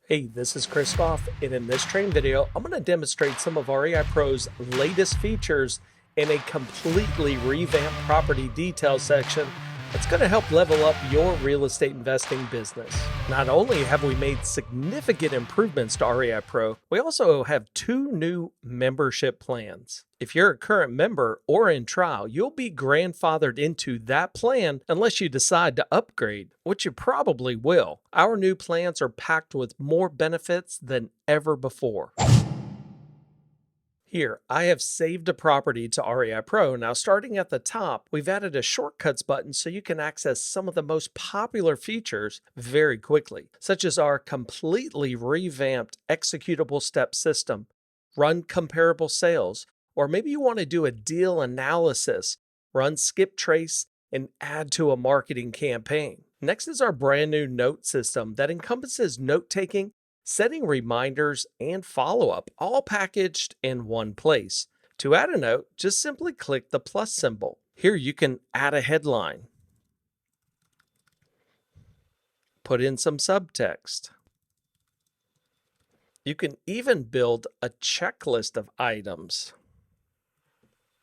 Hey, this is Chris Goff, and in this training video, I'm going to demonstrate some of REI Pro's latest features in a completely revamped property detail section that's going to help level up your real estate investing business. Not only have we made significant improvements to REI Pro, we also have 2 new membership plans. If you're a current member or in trial, you'll be grandfathered into that plan unless you decide to upgrade, which you probably will. Our new plans are packed with more benefits than ever before. Here, I have saved a property to REI Pro. Now, starting at the top, we've added a shortcuts button so you can access some of the most popular features very quickly, such as our completely revamped executable step system, run comparable sales, or maybe you want to do a deal analysis, run skip trace, and add to a marketing campaign. Next is our brand new note system that encompasses note taking, setting reminders, and follow-up, all packaged in one place. To add a note, just simply click the plus symbol. Here you can add a headline, put in some subtext. You can even build a checklist of items.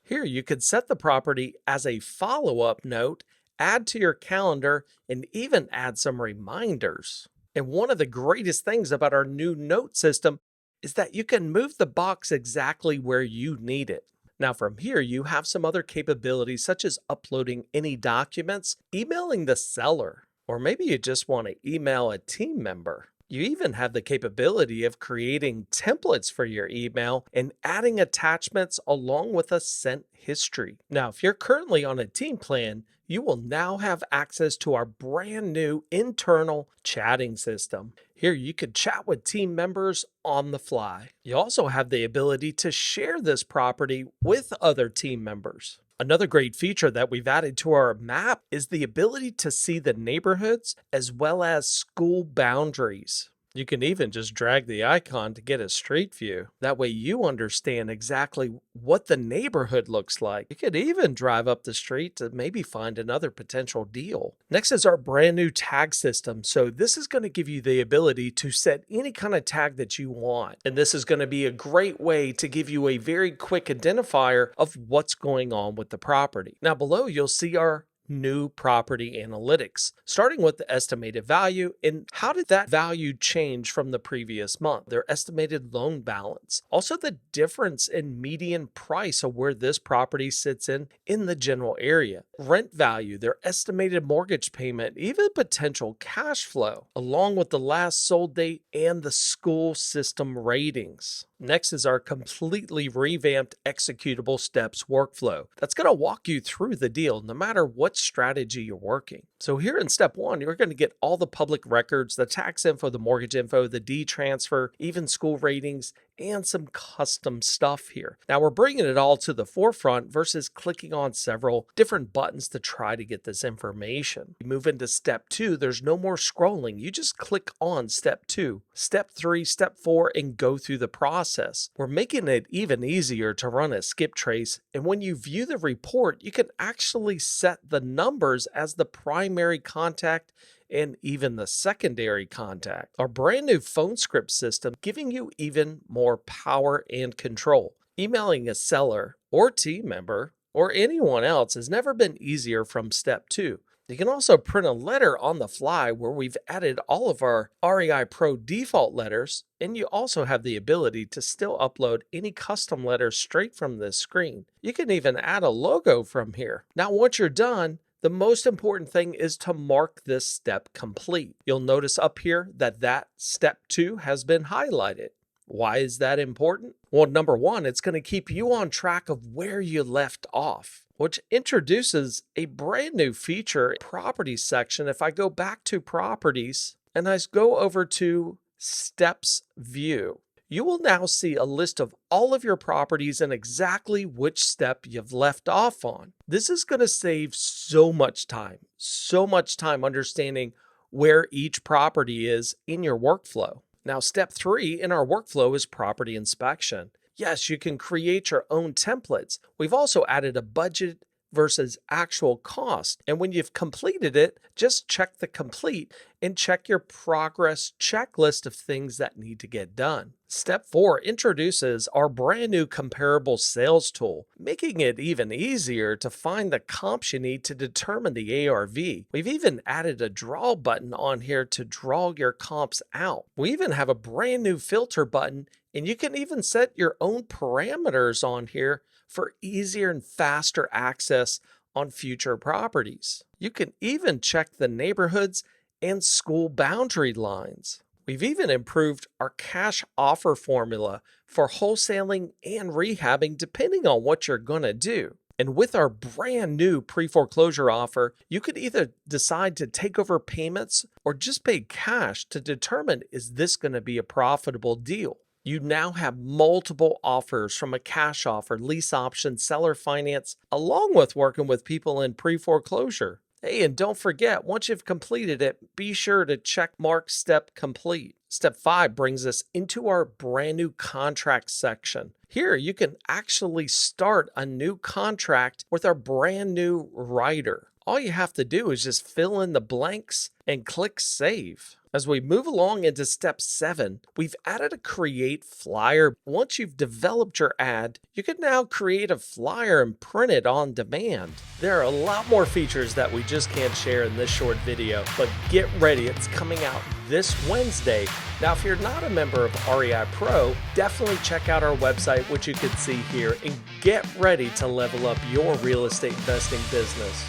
Here you could set the property as a follow-up note, add to your calendar, and even add some reminders. And one of the greatest things about our new note system is that you can move the box exactly where you need it. Now from here, you have some other capabilities such as uploading any documents, emailing the seller, or maybe you just want to email a team member. You even have the capability of creating templates for your email and adding attachments along with a sent history. Now, if you're currently on a team plan, you will now have access to our brand new internal chatting system. Here you could chat with team members on the fly. You also have the ability to share this property with other team members. Another great feature that we've added to our map is the ability to see the neighborhoods as well as school boundaries. You can even just drag the icon to get a street view. That way you understand exactly what the neighborhood looks like. You could even drive up the street to maybe find another potential deal. Next is our brand new tag system. So this is going to give you the ability to set any kind of tag that you want. And this is going to be a great way to give you a very quick identifier of what's going on with the property. Now below you'll see our new property analytics, starting with the estimated value and how did that value change from the previous month, their estimated loan balance, also the difference in median price of where this property sits in the general area, rent value, their estimated mortgage payment, even potential cash flow, along with the last sold date and the school system ratings. Next is our completely revamped executable steps workflow that's going to walk you through the deal no matter what strategy you're working. So here in step 1, you're going to get all the public records, the tax info, the mortgage info, the deed transfer, even school ratings, and some custom stuff here. Now we're bringing it all to the forefront versus clicking on several different buttons to try to get this information. You move into step 2, there's no more scrolling. You just click on step 2, step 3, step 4, and go through the process. We're making it even easier to run a skip trace, and when you view the report, you can actually set the numbers as the primary contact and even the secondary contact. Our brand new phone script system giving you even more power and control. Emailing a seller or team member or anyone else has never been easier from step 2. You can also print a letter on the fly where we've added all of our REI Pro default letters, and you also have the ability to still upload any custom letters straight from this screen. You can even add a logo from here. Now once you're done, the most important thing is to mark this step complete. You'll notice up here that step 2 has been highlighted. Why is that important? Well, number 1, it's going to keep you on track of where you left off, which introduces a brand new feature, property section. If I go back to properties and I go over to steps view, you will now see a list of all of your properties and exactly which step you've left off on. This is going to save so much time understanding where each property is in your workflow. Now, step 3 in our workflow is property inspection. Yes, you can create your own templates. We've also added a budget versus actual cost. And when you've completed it, just check the complete and check your progress checklist of things that need to get done. Step 4 introduces our brand new comparable sales tool, making it even easier to find the comps you need to determine the ARV. We've even added a draw button on here to draw your comps out. We even have a brand new filter button, and you can even set your own parameters on here for easier and faster access on future properties. You can even check the neighborhoods and school boundary lines. We've even improved our cash offer formula for wholesaling and rehabbing depending on what you're going to do. And with our brand new pre-foreclosure offer, you could either decide to take over payments or just pay cash to determine, is this going to be a profitable deal? You now have multiple offers, from a cash offer, lease option, seller finance, along with working with people in pre-foreclosure. Hey, and don't forget, once you've completed it, be sure to check mark step complete. Step 5 brings us into our brand new contract section. Here, you can actually start a new contract with our brand new writer. All you have to do is just fill in the blanks and click save. As we move along into step 7, we've added a create flyer. Once you've developed your ad, you can now create a flyer and print it on demand. There are a lot more features that we just can't share in this short video, but get ready, it's coming out this Wednesday. Now, if you're not a member of REI Pro, definitely check out our website, which you can see here, and get ready to level up your real estate investing business.